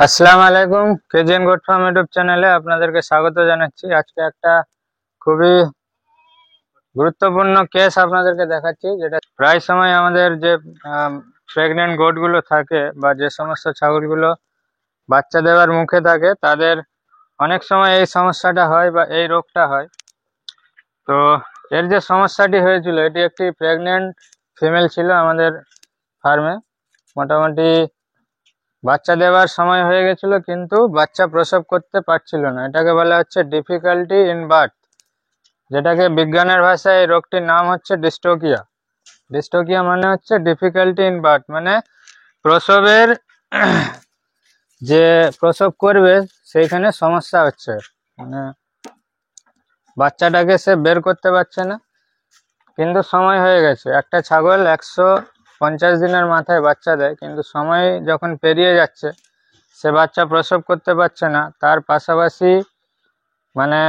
আসসালামু আলাইকুম। KGN goat farm YouTube চ্যানেলে আপনাদেরকে স্বাগত জানাচ্ছি। আজকে একটা খুবই গুরুত্বপূর্ণ কেস আপনাদেরকে দেখাচ্ছি, যেটা প্রায় সময় আমাদের যে প্রেগনেন্ট গোটগুলো থাকে বা যে সমস্ত ছাগলগুলো বাচ্চা দেওয়ার মুখে থাকে, তাদের অনেক সময় এই সমস্যাটা হয় বা এই রোগটা হয়। তো এর যে সমস্যাটি হয়েছিল, এটি একটি প্রেগনেন্ট ফিমেল ছিল আমাদের ফার্মে। মোটামুটি বাচ্চা দেওয়ার সময় হয়ে গেছিল, কিন্তু বাচ্চা প্রসব করতে পারছিল না। এটাকে বলা হচ্ছে ডিফিকাল্টি ইন বার্থ, যেটাকে বিজ্ঞানের ভাষায় এই রোগটির নাম হচ্ছে ডিস্টোকিয়া। ডিস্টোকিয়া মানে হচ্ছে ডিফিকাল্টি ইন বার্থ, মানে প্রসবের যে প্রসব করবে সেইখানে সমস্যা হচ্ছে, মানে বাচ্চাটাকে সে বের করতে পারছে না, কিন্তু সময় হয়ে গেছে। একটা ছাগল 150 দিনের মাথায় বাচ্চা দেয়, কিন্তু সময় যখন পেরিয়ে যাচ্ছে সে বাচ্চা প্রসব করতে পারছে না। তার পাশাপাশি মানে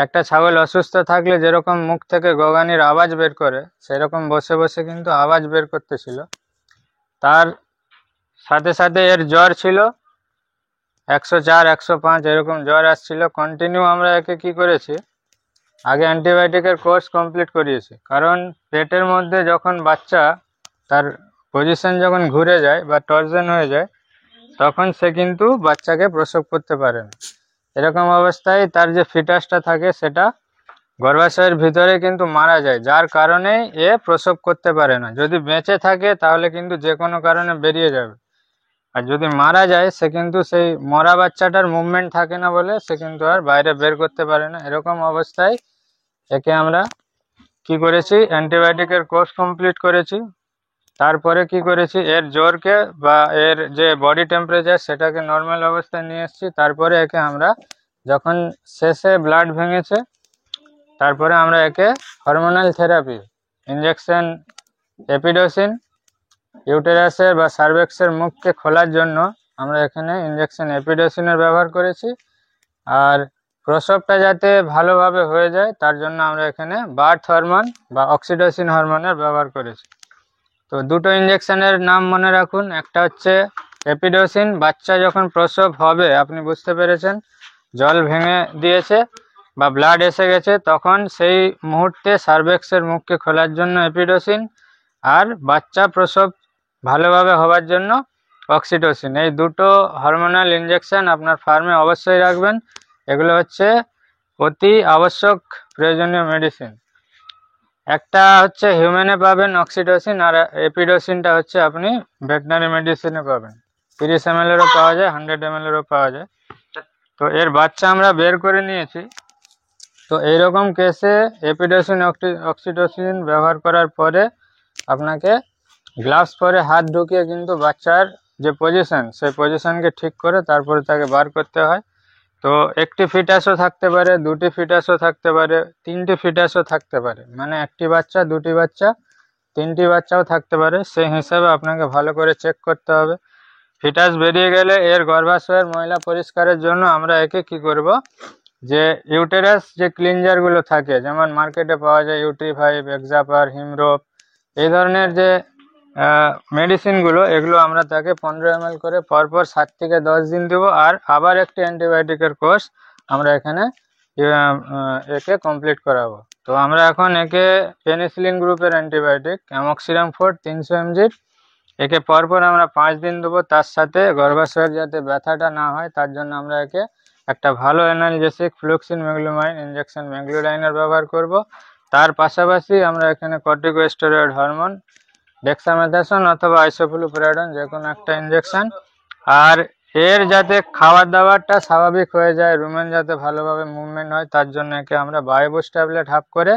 একটা ছাগল অসুস্থ থাকলে যেরকম মুখ থেকে গগানির আওয়াজ বের করে, সেরকম বসে বসে কিন্তু আওয়াজ বের করতেছিল। তার সাথে সাথে এর জ্বর ছিল 104 105 এরকম জ্বর আসছিল কন্টিনিউ। আমরা একে কি করেছি, আগে অ্যান্টিবায়োটিকের কোর্স কমপ্লিট করিয়েছি, কারণ পেটের মধ্যে যখন বাচ্চা তার পজিশন যখন ঘুরে যায় বা টর্জন হয়ে যায়, তখন সে কিন্তু বাচ্চাকে প্রসব করতে পারে না। এরকম অবস্থায় তার যে ফিটাসটা থাকে সেটা গর্ভাশয়ের ভিতরে কিন্তু মারা যায়, যার কারণে এ প্রসব করতে পারে না। যদি বেঁচে থাকে তাহলে কিন্তু যে কোনো কারণে বেরিয়ে যাবে, আর যদি মারা যায় সে কিন্তু সেই মরা বাচ্চাটার মুভমেন্ট থাকে না বলে সে কিন্তু আর বাইরে বের করতে পারে না। এরকম অবস্থায় একে আমরা কি করেছি, অ্যান্টিবায়োটিকের কোর্স কমপ্লিট করেছি। তারপরে কি করেছি, এর জ্বরকে বা এর যে বডি টেম্পারেচার সেটাকে নর্মাল অবস্থায় নিয়ে এসেছি। তারপরে একে আমরা যখন শেষে ব্লাড ভেঙেছে, তারপরে আমরা একে হরমোনাল থেরাপি ইঞ্জেকশন এপিডোসিন, ইউটেরাসের বা সার্ভেক্সের মুখকে খোলার জন্য আমরা এখানে ইঞ্জেকশন এপিডোসিনের ব্যবহার করেছি। আর প্রসবটা যাতে ভালোভাবে হয়ে যায় তার জন্য আমরা এখানে বার্থ হরমোন বা অক্সিটোসিন হরমোনের ব্যবহার করেছি। তো দুটো ইঞ্জেকশনের নাম মনে রাখুন। একটা হচ্ছে এপিডোসিন, বাচ্চা যখন প্রসব হবে আপনি বুঝতে পেরেছেন জল ভেঙে দিয়েছে বা ব্লাড এসে গেছে, তখন সেই মুহূর্তে সার্ভেক্সের মুখকে খোলার জন্য এপিডোসিন, আর বাচ্চা প্রসব ভালোভাবে হওয়ার জন্য অক্সিটোসিন। এই দুটো হরমোনাল ইঞ্জেকশন আপনার ফার্মে অবশ্যই রাখবেন। এগুলো হচ্ছে অতি আবশ্যক প্রয়োজনীয় মেডিসিন। একটা হচ্ছে হিউম্যানে পাবেন অক্সিটোসিন, আর এপিডোসিনটা হচ্ছে আপনি ভেটেনারি মেডিসিনে পাবেন। 30 ml-এরও পাওয়া যায়, 100 ml-এরও পাওয়া যায়। তো এর বাচ্চা আমরা বের করে নিয়েছি। তো এইরকম কেসে এপিডোসিন অক্সিটোসিন ব্যবহার করার পরে আপনাকে গ্লাভস পরে হাত ঢুকিয়ে কিন্তু বাচ্চার যে পজিশন সেই পজিশনকে ঠিক করে তারপরে তাকে বার করতে হয়। তো একটি ফিটাসও থাকতে পারে, দুটি ফিটাসও থাকতে পারে, তিনটি ফিটাসও থাকতে পারে, মানে একটি বাচ্চা, দুটি বাচ্চা, তিনটি বাচ্চাও থাকতে পারে। সেই হিসাবে আপনাকে ভালো করে চেক করতে হবে। ফিটাস বেরিয়ে গেলে এর গর্ভাশয়ের ময়লা পরিষ্কারের জন্য আমরা একে কি করব, যে ইউটেরাস যে ক্লিনজারগুলো থাকে, যেমন মার্কেটে পাওয়া যায় ইউট্রি5, এক্সাপার, হিমরোপ, এই ধরনের যে মেডিসিনগুলো, এগুলো আমরা তাকে 15 ml করে পরপর 7 থেকে 10 দিন দেবো। আর আবার একটি অ্যান্টিবায়োটিকের কোর্স আমরা এখানে একে কমপ্লিট করাবো। তো আমরা এখন একে পেনিসিলিন গ্রুপের অ্যান্টিবায়োটিক অ্যামোক্সিলাম 4 300 mg একে পরপর আমরা 5 দিন দেবো। তার সাথে গর্ভাশয়ের যাতে ব্যথাটা না হয় তার জন্য আমরা একে একটা ভালো অ্যানালজেসিক ফ্লুক্সিন মেগলুমাইন ইঞ্জেকশন মেগলুডাইনের ব্যবহার করব। তার পাশাপাশি আমরা এখানে কর্টিকোস্টেরয়েড হরমোন ডেক্সামেথাসোন অথবা আইসোফ্লুপিরাডন যে কোনো একটা ইঞ্জেকশন। আর এর যাতে খাবার দাবারটা স্বাভাবিক হয়ে যায়, রুমেন যাতে ভালোভাবে মুভমেন্ট হয়, তার জন্য একে আমরা বায়োবুস্ট ট্যাবলেট হাফ করে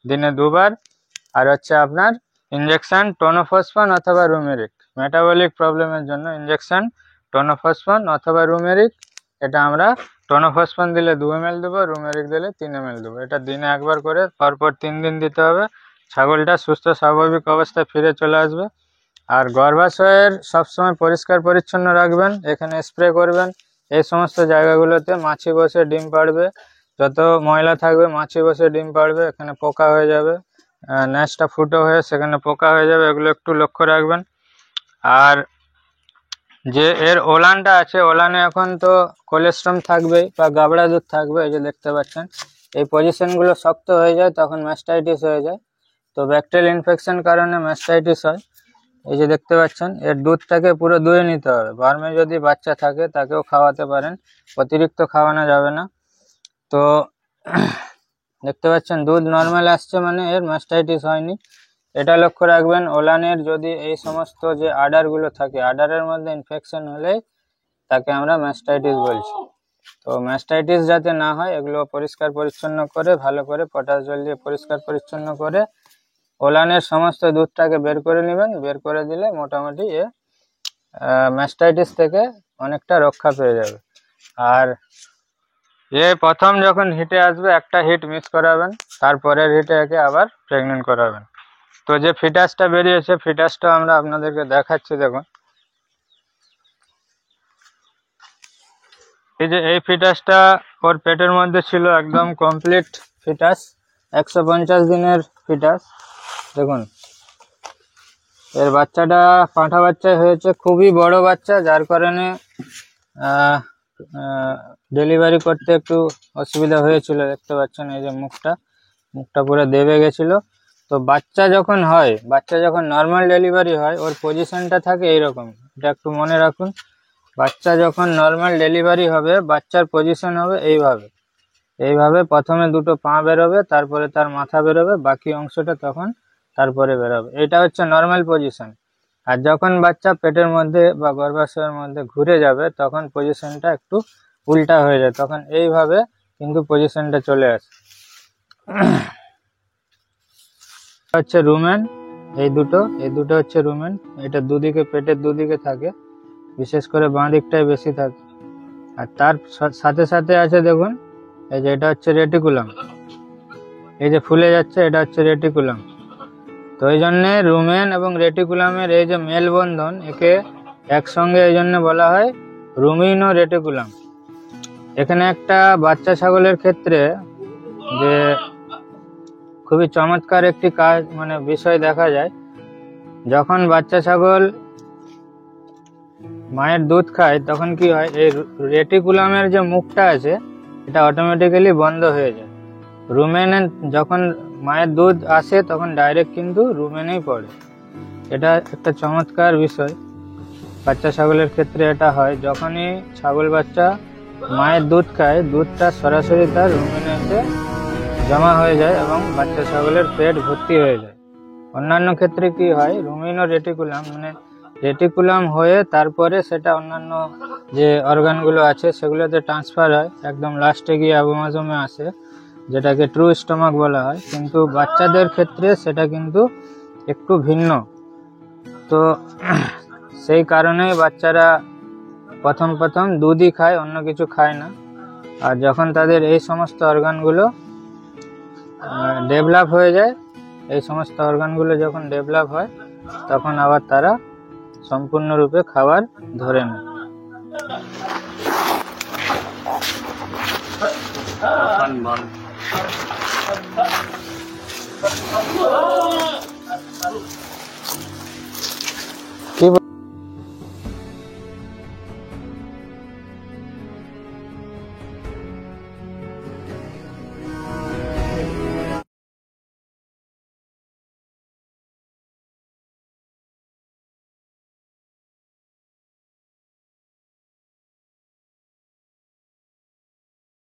দিনে 2 বার, আর হচ্ছে আপনার ইঞ্জেকশন টোনোফসফন অথবা রুমেরিক, মেটাবলিক প্রবলেমের জন্য ইঞ্জেকশন টোনোফসফন অথবা রুমেরিক। এটা আমরা টোনোফসফন দিলে 2 ml দেবো, রুমেরিক দিলে 3 ml দেবো। এটা দিনে একবার করে পরপর 3 দিন দিতে হবে। ছাগলটা সুস্থ স্বাভাবিক অবস্থায় ফিরে চলে আসবে। আর গর্ভাশয়ের সবসময় পরিষ্কার পরিচ্ছন্ন রাখবেন, এখানে স্প্রে করবেন। এই সমস্ত জায়গাগুলোতে মাছি বসে ডিম পাড়বে, যত ময়লা থাকবে মাছি বসে ডিম পাড়বে, এখানে পোকা হয়ে যাবে, ন্যাসটা ফুটো হয়ে সেখানে পোকা হয়ে যাবে, এগুলো একটু লক্ষ্য রাখবেন। আর যে এর ওলানটা আছে, ওলানে এখন তো কোলেস্ট্রম থাকবেই বা গাবড়া দুধ থাকবে। এই যে দেখতে পাচ্ছেন এই পজিশনগুলো শক্ত হয়ে যায়, তখন ম্যাস্টাইটিস হয়ে যায়। তো ব্যাকটেরিয়াল ইনফেকশন কারণে ম্যাস্টাইটিস হয়। এই যে দেখতে পাচ্ছেন এর দুধটাকে পুরো দুয়ে নিতে হবে। বার্মে যদি বাচ্চা থাকে তাকেও খাওয়াতে পারেন, অতিরিক্ত খাওয়ানো যাবে না। তো দেখতে পাচ্ছেন দুধ নর্মাল আসছে মানে এর ম্যাস্টাইটিস হয়নি। এটা লক্ষ্য রাখবেন, ওলানের যদি এই সমস্ত যে আডারগুলো থাকে, আডারের মধ্যে ইনফেকশন হলে তাকে আমরা ম্যাস্টাইটিস বলছি। তো ম্যাস্টাইটিস যাতে না হয় এগুলো পরিষ্কার পরিচ্ছন্ন করে, ভালো করে পটাশ জল দিয়ে পরিষ্কার পরিচ্ছন্ন করে ওলানের সমস্ত দুধটাকে বের করে নেবেন। বের করে দিলে মোটামুটি এ ম্যাস্টাইটিস থেকে অনেকটা রক্ষা পেয়ে যাবে। আর এ প্রথম যখন হিটে আসবে একটা হিট মিস করাবেন, তারপরের হিটে একে আবার প্রেগনেন্ট করাবেন। তো যে ফিটাসটা বেরিয়েছে, ফিটাসটা আমরা আপনাদেরকে দেখাচ্ছি। দেখুন এই যে এই ফিটাসটা ওর পেটের মধ্যে ছিল, একদম কমপ্লিট ফিটাস, 150 দিনের ফিটাস। দেখুন এর বাচ্চাটা পাঁঠা বাচ্চা হয়েছে, খুবই বড় বাচ্চা, যার কারণে ডেলিভারি করতে একটু অসুবিধা হয়েছিল। দেখতে পাচ্ছেন এই যে মুখটা পুরো দেবে গেছিল। তো বাচ্চা যখন হয়, বাচ্চা যখন নর্মাল ডেলিভারি হয়, ওর পজিশনটা থাকে এইরকম। এটা একটু মনে রাখুন, বাচ্চা যখন নর্মাল ডেলিভারি হবে বাচ্চার পজিশন হবে এইভাবে প্রথমে দুটো পা বেরোবে, তারপরে তার মাথা বেরোবে, বাকি অংশটা তখন তারপরে বেরোবে। এটা হচ্ছে নর্মাল পজিশন। আর যখন বাচ্চা পেটের মধ্যে বা গর্ভাশয়ের মধ্যে ঘুরে যাবে তখন পজিশনটা একটু উল্টা হয়ে যায়, তখন এইভাবে কিন্তু পজিশনটা চলে আসে। হচ্ছে রুমেন, এই দুটো হচ্ছে রুমেন। এটা দুদিকে, পেটের দুদিকে থাকে, বিশেষ করে বাঁ দিকটায় বেশি থাকে। আর তার সাথে সাথে আছে দেখুন এই যে এটা হচ্ছে রেটিকুলাম, এই যে ফুলে যাচ্ছে এটা হচ্ছে রেটিকুলাম। তো এই জন্যে রুমেন এবং রেটিকুলামের এই যে মেলবন্ধন, একে একসঙ্গে এই জন্য বলা হয় রুমিনো রেটিকুলাম। এখানে একটা বাচ্চা ছাগলের ক্ষেত্রে যে খুবই চমৎকার একটি কাজ মানে বিষয় দেখা যায়, যখন বাচ্চা ছাগল মায়ের দুধ খায় তখন কি হয়, এই রেটিকুলামের যে মুখটা আছে এটা অটোমেটিক্যালি বন্ধ হয়ে যায়। রুমেনে যখন মায়ের দুধ আসে তখন ডাইরেক্ট কিন্তু রুমেনেই পড়ে। এটা একটা চমৎকার বিষয় বাচ্চা ছাগলের ক্ষেত্রে। এটা হয় যখনই ছাগল বাচ্চা মায়ের দুধ খায়, দুধটা সরাসরি তার রুমেনে এসে জমা হয়ে যায় এবং বাচ্চা ছাগলের পেট ভর্তি হয়ে যায়। অন্যান্য ক্ষেত্রে কি হয়, রুমিনো রেটিকুলাম মানে রেটিকুলাম হয়ে তারপরে সেটা অন্যান্য যে অর্গানগুলো আছে সেগুলোতে ট্রান্সফার হয়, একদম লাস্টে গিয়ে অ্যাবোমাজমে আসে, যেটাকে ট্রু স্টমাক বলা হয়। কিন্তু বাচ্চাদের ক্ষেত্রে সেটা কিন্তু একটু ভিন্ন। তো সেই কারণেই বাচ্চারা প্রথম দুধই খায়, অন্য কিছু খায় না। আর যখন তাদের এই সমস্ত অর্গানগুলো ডেভেলপ হয়ে যায়, এই সমস্ত অর্গানগুলো যখন ডেভেলপ হয় তখন আবার তারা সম্পূর্ণরূপে খাবার ধরে নেয়।